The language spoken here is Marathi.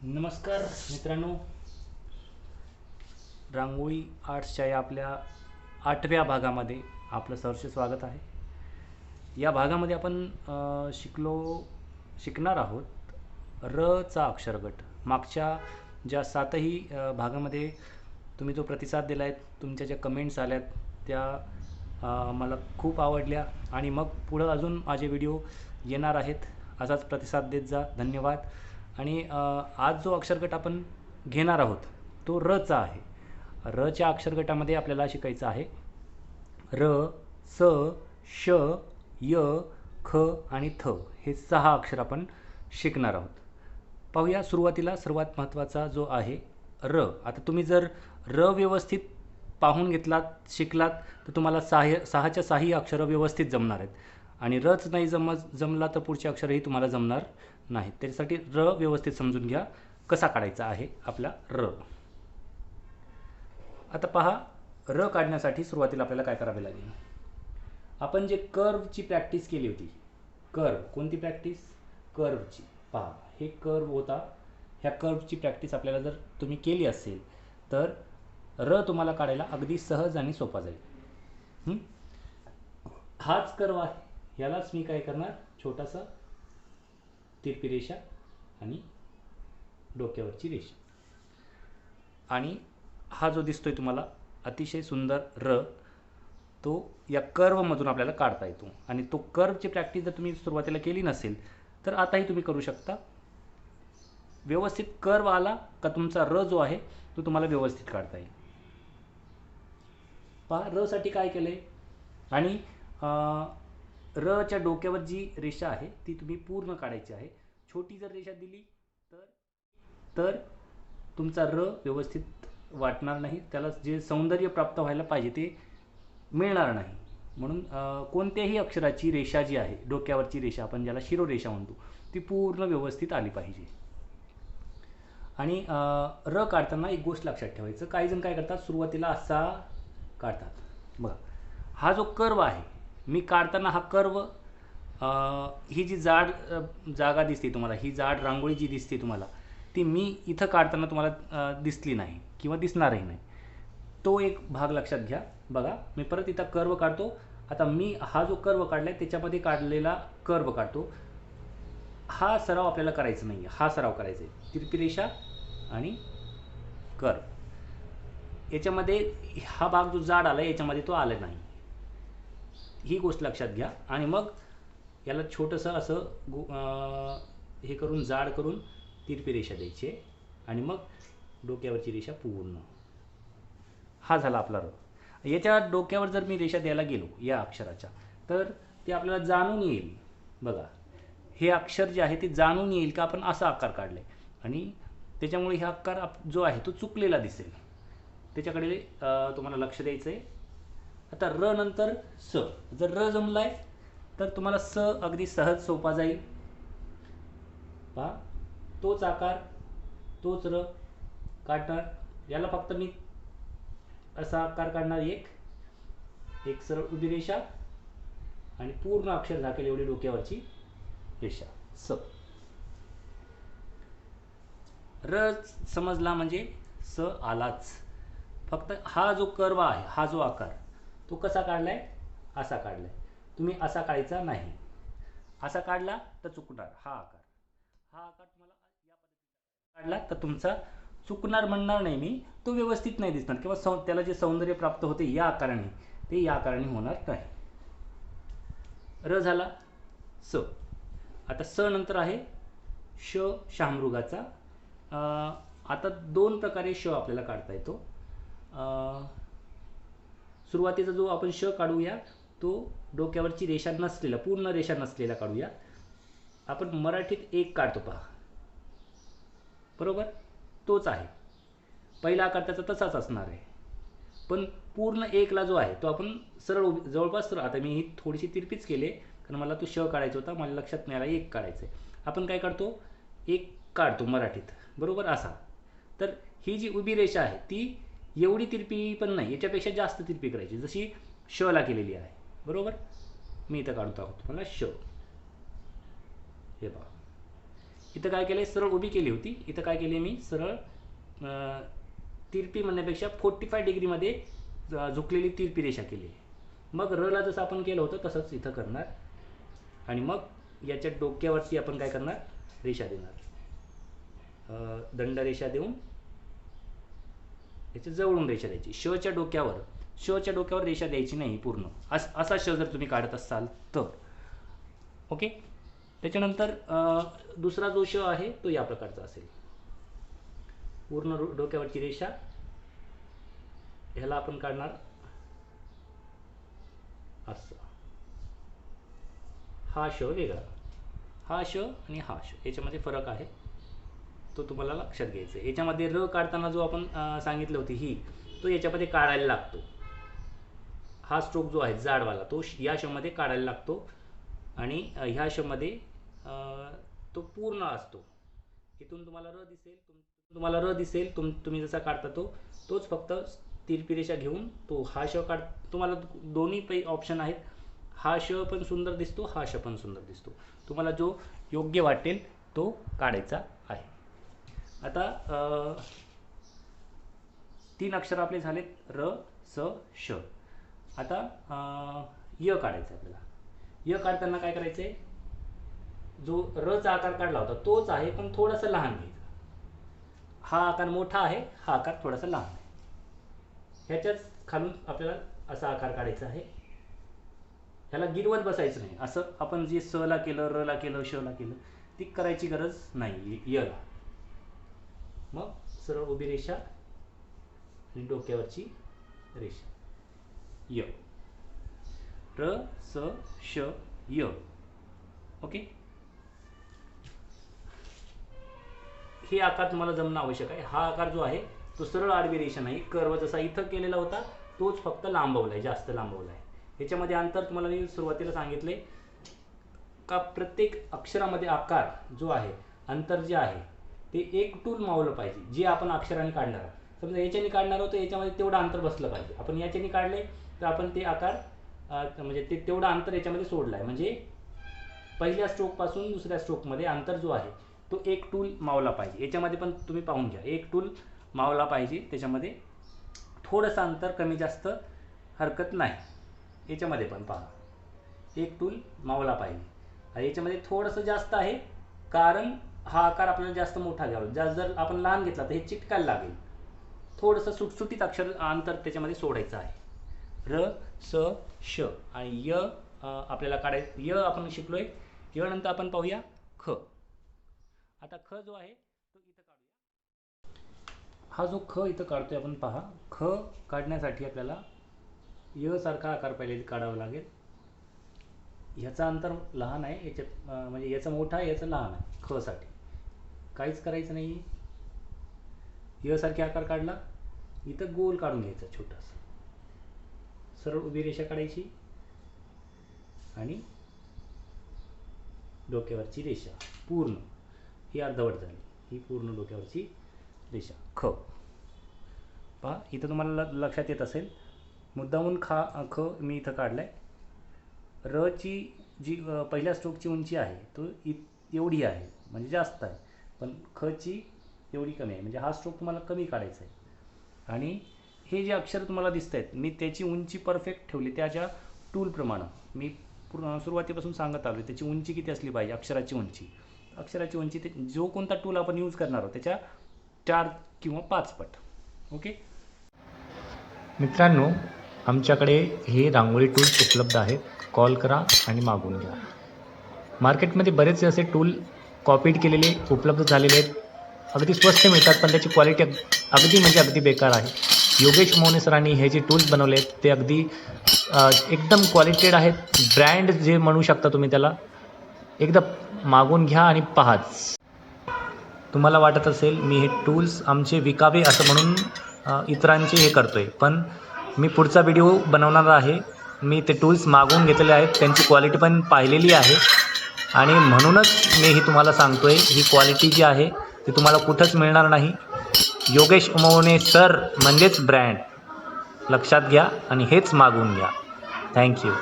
नमस्कार मित्रांनो, रांगोळी आर्ट्सच्या या आपल्या 8व्या भागामध्ये आपलं सहर्ष स्वागत आहे. या भागामध्ये आपण शिकणार आहोत र चा अक्षरगट. मागच्या ज्या 7ही भागामध्ये तुम्ही जो प्रतिसाद दिला आहे, तुमच्या ज्या कमेंट्स आल्यात त्या मला खूप आवडल्या आणि मग पुढं अजून माझे व्हिडिओ येणार आहेत. असाच प्रतिसाद देत जा. धन्यवाद. आणि आज जो अक्षरगट आपण घेणार आहोत तो र चा आहे. र च्या अक्षरगटामध्ये आपल्याला शिकायचं आहे र, स, श, य, ख आणि थ हे 6 अक्षर आपण शिकणार आहोत. पाहूया. सुरुवातीला सर्वात महत्त्वाचा जो आहे र. आता तुम्ही जर र व्यवस्थित पाहून घेतलात, शिकलात तर तुम्हाला 6च्या 6ही अक्षरं व्यवस्थित जमणार आहेत. आणि रच नाही जमला तर पुढचे अक्षरही तुम्हाला जमणार नाहीत. त्याच्यासाठी र व्यवस्थित समजून घ्या कसा काढायचा आहे आपला र. आता पहा, र काढण्यासाठी सुरुवातीला आपल्याला काय करावे लागेल. आपण जे कर्वची प्रॅक्टिस केली होती, कर्व कोणती प्रॅक्टिस? कर्वची. पहा, हे कर्व होता. ह्या कर्वची प्रॅक्टिस आपल्याला जर तुम्ही केली असेल तर र तुम्हाला काढायला अगदी सहज आणि सोपा जाईल. हाच कर्व आहे. ह्यालाच मी काय करणार, छोटासा तिरपी रेषा आणि डोक्यावरची रेषा. आणि हा जो दिसतोय तुम्हाला अतिशय सुंदर र, तो या कर्वमधून आपल्याला काढता येतो. आणि तो कर्वची प्रॅक्टिस जर तुम्ही सुरुवातीला केली नसेल तर आताही तुम्ही करू शकता. व्यवस्थित कर्व आला का तुमचा र जो आहे तो तुम्हाला व्यवस्थित काढता येईल. पहा, र साठी काय केलंय. आणि र च्या डोक्यावर जी रेषा आहे ती तुम्ही पूर्ण काढायची आहे. छोटी जर रेषा दिली तर तुमचा र व्यवस्थित वाटणार नाही, त्याला जे सौंदर्य प्राप्त व्हायला पाहिजे ते मिळणार नाही. म्हणून कोणत्याही अक्षराची रेषा जी आहे, डोक्यावरची रेषा आपण ज्याला शिरोरेषा म्हणतो, ती पूर्ण व्यवस्थित आली पाहिजे. आणि र काढताना एक गोष्ट लक्षात ठेवायचं. काही जण काय करतात, सुरुवातीला असा काढतात. बघा, हा जो कर्व आहे, मी काढताना हा कर्व, ही जी जाड जागा दिसते तुम्हाला, ही जाड रांगोळी जी दिसते तुम्हाला, ती मी इथं काढताना तुम्हाला दिसली नाही किंवा दिसणारही नाही. तो एक भाग लक्षात घ्या. बघा, मी परत इथं कर्व काढतो. आता मी हा जो कर्व काढला आहे त्याच्यामध्ये काढलेला कर्व काढतो. हा सराव आपल्याला करायचा नाही आहे, हा सराव करायचा आहे. तिरपी रेषा आणि कर्व. याच्यामध्ये हा भाग जो जाड आला याच्यामध्ये तो आला नाही, ही गोष्ट लक्षात घ्या. आणि मग याला छोटंसं असं हे करून, जाड करून तिरपी रेषा द्यायची आणि मग डोक्यावरची रेषा पूर्ण. हा झाला आपला र. याच्या डोक्यावर जर मी रेषा द्यायला गेलो या अक्षराच्या, तर ते आपल्याला जाणून येईल. बघा, हे अक्षर जे आहे ते जाणून येईल का आपण असा आकार काढलाय, आणि त्याच्यामुळे हा आकार जो आहे तो चुकलेला दिसेल. त्याच्याकडे तुम्हाला लक्ष द्यायचं आहे. आता र नंतर स. जर र जमलाय तर तुम्हाला स अगदी सहज सोपा जाईल. पहा, तोच आकार, तोच र काढणार. याला फक्त मी असा आकार काढणार, एक सरळ उभी रेषा आणि पूर्ण अक्षर झाकेल एवढी डोक्यावरची रेषा, स. र समजला म्हणजे स आलाच. फक्त हा जो कर्व आहे, हा जो आकार, तो कसा काढलाय, असा काढलाय. तुम्ही असा काढायचा नाही. असा काढला तर चुकणार. हा आकार तुम्हाला या पद्धतीने काढला तर तुमचा चुकणार म्हणणार नाही मी, तो व्यवस्थित नाही दिसणार किंवा त्याला जे सौंदर्य प्राप्त होते या आकाराने, ते या आकाराने होणार नाही. र झाला. स. आता स नंतर आहे श, शामृगाचा. आता 2 प्रकारे श आपल्याला काढता येतो. सुरुवातीचा जो आपण श काढूया तो डोक्यावरची रेषा नसलेला, पूर्ण रेषा नसलेला काढूया. आपण मराठीत एक काढतो, पहा, बरोबर, तोच आहे. पहिला आकार त्याचा तसाच असणार आहे, पण पूर्ण एकला जो आहे तो आपण सरळ जवळपास. आता मी ही थोडीशी तिरपीच केली कारण मला तो श काढायचा होता, मला लक्षात नाही आला एक काढायचं आहे. आपण काय काढतो, एक काढतो मराठीत, बरोबर, असा. तर ही जी उभी रेषा आहे ती एवढी तिरपी पण नाही, याच्यापेक्षा जास्त तिरपी करायची, जशी श ला केलेली आहे, बरोबर. मी इथं काढतो आहोत मला श. हे बघा, इथं काय केलं आहे, सरळ उभी केली होती, इथं काय केली मी सरळ तिरपी म्हणण्यापेक्षा 45 डिग्रीमध्ये झुकलेली तिरपी रेषा केली आहे. मग रला जसं आपण केलं होतं तसंच इथं करणार आणि मग याच्या डोक्यावरती आपण काय करणार, रेषा देणार, दंडरेषा देऊन याच्या जवळून रेषा द्यायची. शच्या डोक्यावर रेषा द्यायची नाही पूर्ण, असा श जर तुम्ही काढत असाल तर. ओके. त्याच्यानंतर दुसरा जो श आहे तो या प्रकारचा असेल, पूर्ण डोक्यावरची रेषा, ह्याला आपण काढणार असं. हा श वेगळा, हा श आणि हा श याच्यामध्ये फरक आहे, तो तुम्हाला लक्षात घ्यायचा आहे. याच्यामध्ये र काढताना जो आपण सांगितलं होती ही, तो याच्यामध्ये काढायला लागतो. हा स्ट्रोक जो आहे जाडवाला तो या शमध्ये काढायला लागतो आणि ह्या शमध्ये तो पूर्ण असतो. इथून तुम्हाला र दिसेल, तुम्ही जसा काढता तोच फक्त तिरपी रेषा घेऊन तो हा श काढ. तुम्हाला दोन्ही ऑप्शन आहेत, हा श पण सुंदर दिसतो, हा श पण सुंदर दिसतो. तुम्हाला जो योग्य वाटेल तो काढायचा आहे. आता 3 अक्षर आपले झालेत, र, स, श. आता य काढायचं आपल्याला. य काढताना काय करायचं आहे, जो रचा आकार काढला होता तोच आहे पण थोडासा लहान घ्यायचा. हा आकार मोठा आहे, हा आकार थोडासा लहान आहे. ह्याच्याच खालून आपल्याला असा आकार काढायचा आहे. ह्याला गिरवत बसायचं नाही, असं आपण जे स ला केलं, र ला केलं, श ला केलं ती करायची गरज नाही यला. मग सरळ उभी रेषा आणि डोक्यावरची रेषा, य, र, स, श, य. ओके. हे आकार तुम्हाला जमणं आवश्यक आहे. हा आकार जो आहे तो सरळ आडवी रेषा नाही, कर्व जसा इथं केलेला होता तोच फक्त लांबवलाय, जास्त लांबवलाय. याच्यामध्ये अंतर तुम्हाला मी सुरुवातीला सांगितले का प्रत्येक अक्षरामध्ये आकार जो आहे, अंतर जे आहे ते एक टूल मावलं पाहिजे, जे आपण अक्षराने काढणार आहोत. समजा याच्याने काढणार आहोत तर याच्यामध्ये तेवढं अंतर बसलं पाहिजे. आपण याच्याने काढले तर आपण ते आकार म्हणजे तेवढं अंतर याच्यामध्ये सोडलं आहे, म्हणजे पहिल्या स्ट्रोकपासून दुसऱ्या स्ट्रोकमध्ये अंतर जो आहे तो एक टूल मावला पाहिजे. याच्यामध्ये पण तुम्ही पाहून घ्या, एक टूल मावला पाहिजे. त्याच्यामध्ये थोडंसं अंतर कमी जास्त हरकत नाही. याच्यामध्ये पण पहा, एक टूल मावला पाहिजे. याच्यामध्ये थोडंसं जास्त आहे कारण हा आकार आपल्याला जास्त मोठा घ्यावा. जर आपण लहान घेतला तर हे चिटकायला लागेल. थोडंसं सुटसुटीत अक्षर अंतर त्याच्यामध्ये सोडायचं आहे. र, स, श आणि य आपल्याला काढायचं. य आपण शिकलोय. य नंतर आपण पाहूया ख. आता ख जो आहे तो इथं काढूया. हा जो ख इथं काढतोय आपण, पहा, ख काढण्यासाठी आपल्याला य सारखा आकार पहिले काढावा लागेल. ह्याचा अंतर लहान आहे, याच्यात म्हणजे याचा मोठा आहे, याचा लहान आहे. ख साठी काहीच करायचं नाही. य सारखे आकार काढला, इथं गोल काढून घ्यायचा छोटासा, सरळ उभी रेषा काढायची आणि डोक्यावरची रेषा पूर्ण, ही अर्धवट झाली, ही पूर्ण डोक्यावरची रेषा ख. पहा इथं तुम्हाला लक्षात येत असेल, मुद्दामून ख मी इथं काढलाय. र ची जी पहिल्या स्ट्रोकची उंची आहे तो एवढी आहे, म्हणजे जास्त आहे, पण ख ची एवढी कमी आहे, म्हणजे हा स्ट्रोक तुम्हाला कमी काढायचा आहे. आणि हे जे अक्षर तुम्हाला दिसत आहेत मी त्याची उंची परफेक्ट ठेवली, त्याच्या टूलप्रमाणे मी सुरुवातीपासून सांगत आलो. त्याची उंची किती असली पाहिजे, अक्षराची उंची ते जो कोणता टूल आपण यूज करणार आहोत त्याच्या 4 किंवा 5 पट. ओके मित्रांनो, आमच्याकडे हे रांगोळी टूल्स उपलब्ध आहेत. कॉल करा आणि मागवून घ्या. मार्केटमध्ये बरेचसे असे टूल कॉपीड केलेले उपलब्ध झालेले आहेत. अगदी स्वस्त मिळतात पण त्याची क्वालिटी अगदी म्हणजे अगदी बेकार आहे. योगेश मोहने सरांनी हे जे टूल्स बनवले आहेत ते अगदी एकदम क्वालिटेड आहेत. ब्रँड जे म्हणू शकता तुम्ही त्याला. एकदा मागवून घ्या आणि पहाच. तुम्हाला वाटत असेल मी हे टूल्स आमचे विकावे असं म्हणून इतरांचे हे करतोय, पण मी पुढचा व्हिडिओ बनवणार आहे. मी ते टूल्स मागवून घेतलेले आहेत, त्यांची क्वालिटी पण पाहिलेली आहे आणि म्हणूनच मी ही तुम्हाला सांगतोय. ही क्वालिटी जी आहे ती तुम्हाला कुठंच मिळणार नाही. योगेश मोहने सर म्हणजेच ब्रँड. लक्षात घ्या आणि हेच मागवून घ्या. थँक्यू.